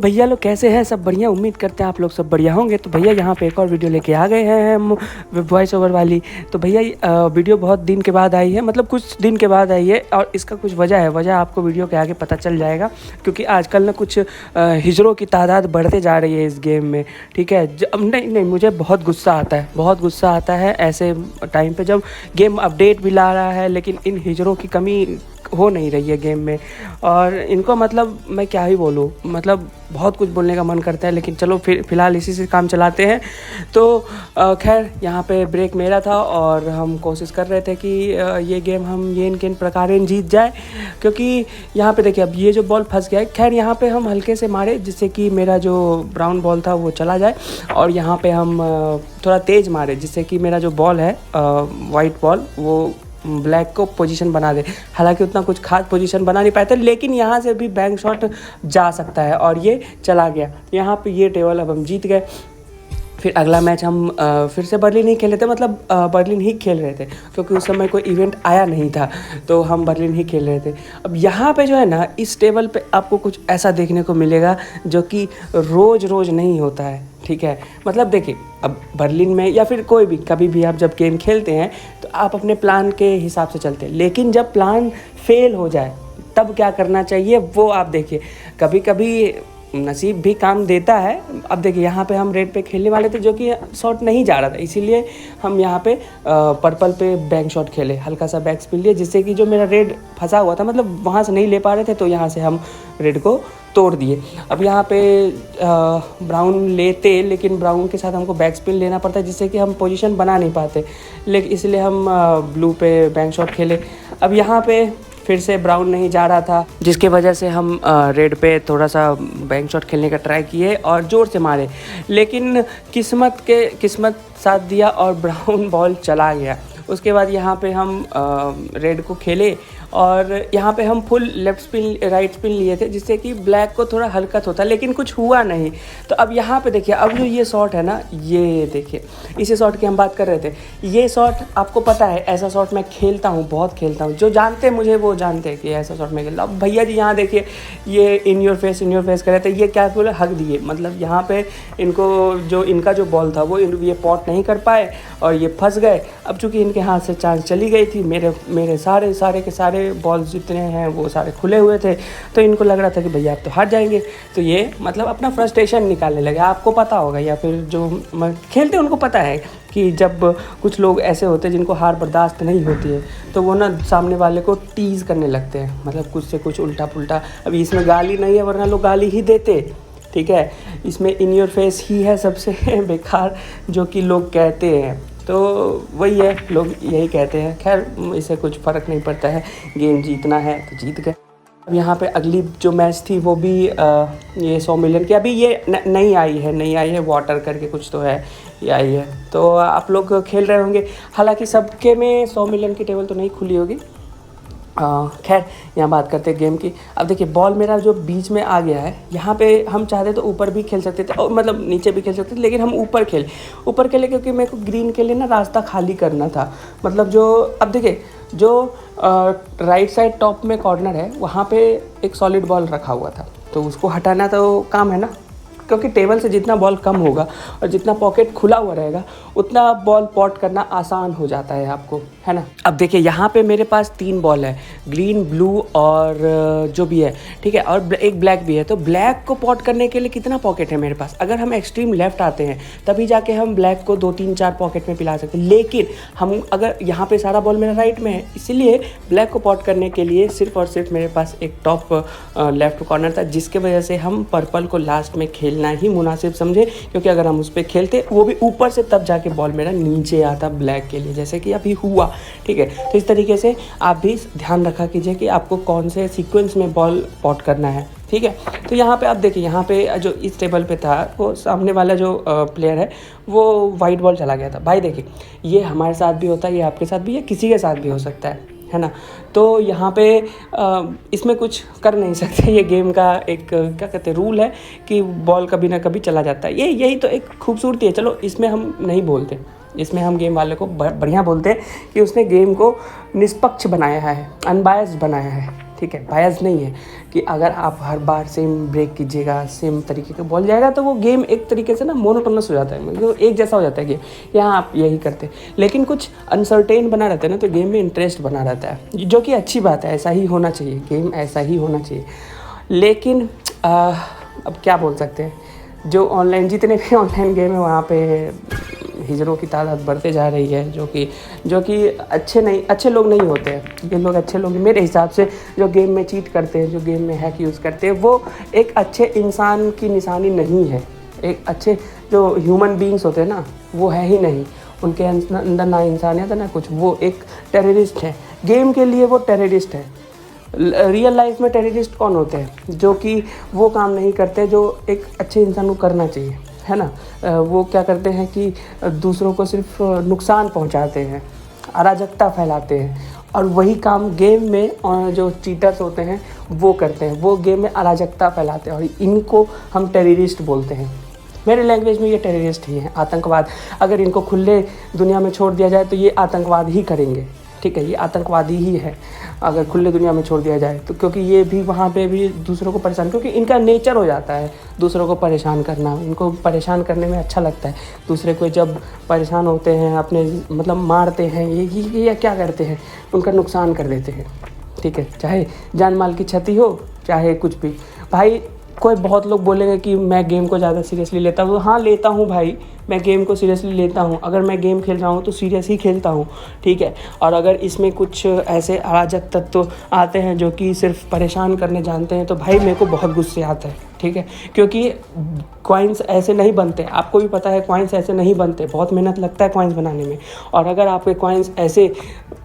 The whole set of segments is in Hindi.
भैया लोग कैसे हैं? सब बढ़िया, उम्मीद करते हैं आप लोग सब बढ़िया होंगे। तो भैया यहाँ पे एक और वीडियो लेके आ गए हैं हम, वॉइस ओवर वाली। तो भैया वीडियो बहुत दिन के बाद आई है, मतलब कुछ दिन के बाद आई है, और इसका कुछ वजह है। वजह आपको वीडियो के आगे पता चल जाएगा, क्योंकि आजकल ना कुछ हिजरों की तादाद बढ़ते जा रही है इस गेम में। ठीक है, नहीं, मुझे बहुत गुस्सा आता है, बहुत गुस्सा आता है ऐसे टाइम पे जब गेम अपडेट भी ला रहा है, लेकिन इन हिजरों की कमी हो नहीं रही है गेम में। और इनको मतलब मैं क्या ही बोलूँ, मतलब बहुत कुछ बोलने का मन करता है, लेकिन चलो फ़िलहाल इसी से काम चलाते हैं। तो खैर यहाँ पे ब्रेक मेरा था, और हम कोशिश कर रहे थे कि ये गेम हम ये इन प्रकार जीत जाए, क्योंकि यहाँ पे देखिए अब ये जो बॉल फंस गया है। खैर यहाँ पे हम हल्के से मारे जिससे कि मेरा जो ब्राउन बॉल था वो चला जाए, और यहाँ पे हम थोड़ा तेज़ मारे जिससे कि मेरा जो बॉल है वाइट बॉल वो ब्लैक को पोजीशन बना दे। हालांकि उतना कुछ खास पोजीशन बना नहीं पाए थे, लेकिन यहाँ से भी बैंक शॉट जा सकता है, और ये चला गया। यहाँ पे ये टेबल अब हम जीत गए। फिर अगला मैच हम फिर से बर्लिन ही खेले थे, मतलब बर्लिन ही खेल रहे थे, क्योंकि उस समय कोई इवेंट आया नहीं था, तो हम बर्लिन ही खेल रहे थे। अब यहाँ पे जो है ना, इस टेबल पे आपको कुछ ऐसा देखने को मिलेगा जो कि रोज़ नहीं होता है। ठीक है, मतलब देखिए अब बर्लिन में या फिर कोई भी कभी भी आप जब गेम खेलते हैं तो आप अपने प्लान के हिसाब से चलते हैं, लेकिन जब प्लान फेल हो जाए तब क्या करना चाहिए वो आप देखिए। कभी कभी नसीब भी काम देता है। अब देखिए यहाँ पे हम रेड पे खेलने वाले थे, जो कि शॉट नहीं जा रहा था, इसीलिए हम यहाँ पे पर्पल पे बैंक शॉट खेले, हल्का सा बैक स्पिन लिए, जिससे कि जो मेरा रेड फंसा हुआ था, मतलब वहाँ से नहीं ले पा रहे थे, तो यहाँ से हम रेड को तोड़ दिए। अब यहाँ पे ब्राउन लेते, लेकिन ब्राउन के साथ हमको बैक स्पिन लेना पड़ता है, जिससे कि हम पोजीशन बना नहीं पाते, लेकिन इसलिए हम ब्लू पे बैंक शॉट खेले। अब यहाँ पे फिर से ब्राउन नहीं जा रहा था, जिसके वजह से हम रेड पे थोड़ा सा बैंक शॉट खेलने का ट्राई किए और ज़ोर से मारे, लेकिन किस्मत साथ दिया और ब्राउन बॉल चला गया। उसके बाद यहाँ पे हम रेड को खेले, और यहाँ पे हम full left spin right spin लिए थे, जिससे कि ब्लैक को थोड़ा हरकत होता, लेकिन कुछ हुआ नहीं। तो अब यहाँ पे देखिए, अब जो ये शॉट है ना, ये देखिए, इसी शॉट की हम बात कर रहे थे। ये शॉट आपको पता है, ऐसा शॉट मैं खेलता हूँ, बहुत खेलता हूँ। जो जानते हैं मुझे वो जानते हैं कि ऐसा शॉट मैं खेलता हूँ। अब भैया जी यहाँ देखिए, ये इन योर फेस कर रहे थे, ये क्या बोले, हक दिए। मतलब यहाँ पे इनको जो इनका जो बॉल था वो ये पॉट नहीं कर पाए और ये फंस गए। अब चूँकि इनके हाथ से चांस चली गई थी, मेरे सारे के सारे बॉल्स जितने हैं वो सारे खुले हुए थे, तो इनको लग रहा था कि भैया आप तो हार जाएंगे। तो ये मतलब अपना फ्रस्ट्रेशन निकालने लगे। आपको पता होगा, या फिर जो खेलते हैं उनको पता है कि जब कुछ लोग ऐसे होते हैं जिनको हार बर्दाश्त नहीं होती है, तो वो ना सामने वाले को टीज़ करने लगते हैं, मतलब कुछ से कुछ उल्टा पुल्टा। अभी इसमें गाली नहीं है, वरना लोग गाली ही देते। ठीक है, इसमें इन योर फेस ही है सबसे बेकार जो कि लोग कहते हैं, तो वही है, लोग यही कहते हैं। खैर इससे कुछ फ़र्क नहीं पड़ता है, गेम जीतना है तो जीत गए। अब यहाँ पे अगली जो मैच थी वो भी ये 100 मिलियन की, अभी ये नई आई है वाटर करके कुछ तो है, ये आई है, तो आप लोग खेल रहे होंगे। हालांकि सबके में 100 मिलियन की टेबल तो नहीं खुली होगी। खैर यहाँ बात करते हैं गेम की। अब देखिए बॉल मेरा जो बीच में आ गया है, यहाँ पे हम चाहते तो ऊपर भी खेल सकते थे, और मतलब नीचे भी खेल सकते थे, लेकिन हम ऊपर खेले क्योंकि मेरे को ग्रीन के लिए ना रास्ता खाली करना था। मतलब जो अब देखिए, जो राइट साइड टॉप में कॉर्नर है, वहाँ पे एक सॉलिड बॉल रखा हुआ था, तो उसको हटाना तो काम है ना, क्योंकि टेबल से जितना बॉल कम होगा और जितना पॉकेट खुला हुआ रहेगा, उतना बॉल पॉट करना आसान हो जाता है आपको, है ना। अब देखिए यहाँ पे मेरे पास 3 बॉल है, ग्रीन, ब्लू और जो भी है, ठीक है, और एक ब्लैक भी है। तो ब्लैक को पॉट करने के लिए कितना पॉकेट है मेरे पास? अगर हम एक्सट्रीम लेफ्ट आते हैं तभी जाके हम ब्लैक को 2, 3, 4 पॉकेट में पिला सकते हैं, लेकिन हम अगर यहाँ पे सारा बॉल मेरा राइट में है, इसीलिए ब्लैक को पॉट करने के लिए सिर्फ और सिर्फ मेरे पास एक टॉप लेफ्ट कॉर्नर था, जिसके वजह से हम पर्पल को लास्ट में खेलना ही मुनासिब समझे, क्योंकि अगर हम उस पर खेलते वो भी ऊपर से, तब जाके बॉल मेरा नीचे आता ब्लैक के लिए, जैसे कि अभी हुआ। ठीक है, तो इस तरीके से आप भी ध्यान रखा कीजिए कि आपको कौन से सीक्वेंस में बॉल पॉट करना है। ठीक है, तो यहाँ पे आप देखिए, यहाँ पे जो इस टेबल पे था, वो सामने वाला जो प्लेयर है वो वाइट बॉल चला गया था। भाई देखिए, ये हमारे साथ भी होता है, ये आपके साथ भी, ये किसी के साथ भी हो सकता है ना। तो यहाँ पे इसमें कुछ कर नहीं सकते, ये गेम का एक क्या कहते हैं रूल है कि बॉल कभी ना कभी चला जाता है। यही तो एक खूबसूरती है। चलो इसमें हम नहीं बोलते, इसमें हम गेम वाले को बढ़िया बोलते हैं कि उसने गेम को निष्पक्ष बनाया है, अनबायस्ड बनाया है। ठीक है, बायस नहीं है कि अगर आप हर बार सेम ब्रेक कीजिएगा, सेम तरीके का बॉल जाएगा तो वो गेम एक तरीके से ना मोनोटोनस हो जाता है, मतलब एक जैसा हो जाता है गेम। यहाँ आप यही करते हैं, लेकिन कुछ अनसर्टेन बना रहता है ना, तो गेम में इंटरेस्ट बना रहता है, जो कि अच्छी बात है, ऐसा ही होना चाहिए, गेम ऐसा ही होना चाहिए। लेकिन अब क्या बोल सकते हैं, जो ऑनलाइन जितने भी ऑनलाइन गेम है वहाँ पे हिजरों की तादाद बढ़ते जा रही है, जो कि अच्छे लोग नहीं होते हैं। ये लोग अच्छे लोग मेरे हिसाब से जो गेम में चीट करते हैं, जो गेम में हैक यूज़ करते हैं, वो एक अच्छे इंसान की निशानी नहीं है। एक अच्छे जो ह्यूमन बीइंग्स होते हैं ना, वो है ही नहीं, उनके अंदर ना इंसानियत है ना कुछ, वो एक टेररिस्ट है। गेम के लिए वो टेररिस्ट है। रियल लाइफ में टेररिस्ट कौन होते हैं? जो कि वो काम नहीं करते जो एक अच्छे इंसान को करना चाहिए, है ना। वो क्या करते हैं कि दूसरों को सिर्फ नुकसान पहुंचाते हैं, अराजकता फैलाते हैं, और वही काम गेम में जो चीटर्स होते हैं वो करते हैं। वो गेम में अराजकता फैलाते हैं और इनको हम टेररिस्ट बोलते हैं। मेरे लैंग्वेज में ये टेररिस्ट ही हैं, आतंकवाद। अगर इनको खुले दुनिया में छोड़ दिया जाए तो ये आतंकवाद ही करेंगे, ठीक है, ये आतंकवादी ही है अगर खुले दुनिया में छोड़ दिया जाए तो, क्योंकि ये भी वहाँ पे भी दूसरों को परेशान, क्योंकि इनका नेचर हो जाता है दूसरों को परेशान करना। इनको परेशान करने में अच्छा लगता है। दूसरे को जब परेशान होते हैं, अपने मतलब मारते हैं, ये क्या करते हैं, उनका नुकसान कर देते हैं, ठीक है, चाहे जान माल की क्षति हो, चाहे कुछ भी। भाई कोई बहुत लोग बोलेंगे कि मैं गेम को ज़्यादा सीरियसली लेता हूँ। हाँ, लेता हूँ भाई, मैं गेम को सीरियसली लेता हूँ। अगर मैं गेम खेल रहा हूँ तो सीरियस ही खेलता हूँ, ठीक है। और अगर इसमें कुछ ऐसे अराजक तत्व आते हैं जो कि सिर्फ परेशान करने जानते हैं, तो भाई मेरे को बहुत गुस्से आता है, ठीक है। क्योंकि कॉइन्स ऐसे नहीं बनते, आपको भी पता है, कॉइन्स ऐसे नहीं बनते, बहुत मेहनत लगता है कॉइन्स बनाने में। और अगर आपके कॉइन्स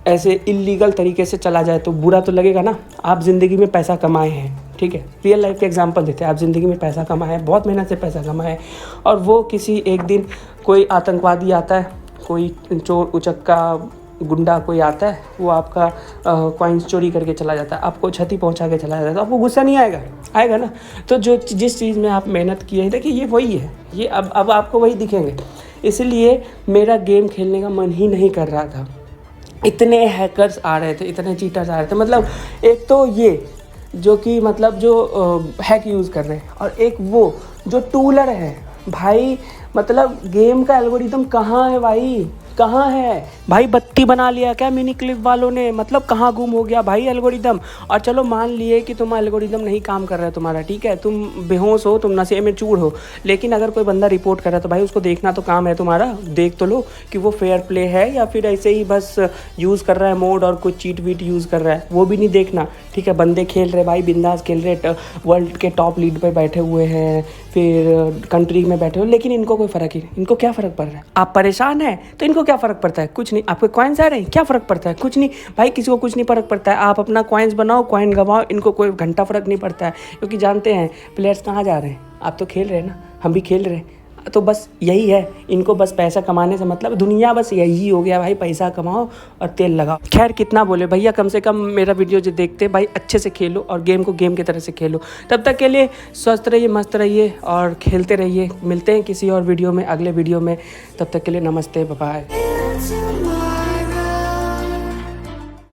ऐसे इल्लीगल तरीके से चला जाए तो बुरा तो लगेगा ना। आप ज़िंदगी में पैसा कमाए हैं, ठीक है, रियल लाइफ के एग्जांपल देते हैं। आप ज़िंदगी में पैसा कमाए हैं, बहुत मेहनत से पैसा कमाए हैं, और वो किसी एक दिन कोई आतंकवादी आता है, कोई चोर उचक्का गुंडा कोई आता है, वो आपका कॉइन्स चोरी करके चला जाता है, आपको क्षति पहुंचा के चला जाता है, तो आपको गुस्सा नहीं आएगा? आएगा ना। तो जिस चीज़ में आप मेहनत किए हैं, देखिए ये वही है, ये अब आपको वही दिखेंगे। इसलिए मेरा गेम खेलने का मन ही नहीं कर रहा था। इतने हैकर्स आ रहे थे, इतने चीटर्स आ रहे थे, मतलब एक तो ये जो कि मतलब जो हैक यूज़ कर रहे हैं, और एक वो जो टूलर है भाई। मतलब गेम का एल्गोरिदम कहाँ है भाई, कहाँ है भाई? बत्ती बना लिया क्या मिनी क्लिप वालों ने? मतलब कहाँ गुम हो गया भाई एल्गोरिदम? और चलो मान लिए कि तुम एल्गोरिदम नहीं काम कर रहा है तुम्हारा, ठीक है, तुम बेहोश हो, तुम नशे में चूर हो, लेकिन अगर कोई बंदा रिपोर्ट कर रहा है तो भाई उसको देखना तो काम है तुम्हारा। देख तो लो कि वो फेयर प्ले है या फिर ऐसे ही बस यूज़ कर रहा है मोड और कुछ चीट वीट यूज़ कर रहा है, वो भी नहीं देखना, ठीक है। बंदे खेल रहे भाई, बिंदास खेल रहे, वर्ल्ड के टॉप लीड पर बैठे हुए हैं, फिर कंट्री में बैठे हुए, लेकिन इनको कोई फ़र्क ही नहीं। इनको क्या फ़र्क पड़ रहा है? आप परेशान हैं तो इनको क्या फ़र्क पड़ता है? कुछ नहीं। आपके कॉइन्स आ रहे हैं, क्या फ़र्क पड़ता है? कुछ नहीं भाई, किसी को कुछ नहीं फ़र्क पड़ता है। आप अपना कॉइन्स बनाओ, कॉइन गवाओ, इनको कोई घंटा फ़र्क नहीं पड़ता है, क्योंकि जानते हैं प्लेयर्स कहाँ जा रहे हैं। आप तो खेल रहे हैं ना, हम भी खेल रहे हैं, तो बस यही है। इनको बस पैसा कमाने से मतलब, दुनिया बस यही हो गया भाई, पैसा कमाओ और तेल लगाओ। खैर कितना बोले भैया, कम से कम मेरा वीडियो जो देखते भाई अच्छे से खेलो और गेम को गेम की तरह से खेलो। तब तक के लिए स्वस्थ रहिए, मस्त रहिए और खेलते रहिए। मिलते हैं किसी और वीडियो में, अगले वीडियो में। तब तक के लिए नमस्ते, बाय बाय।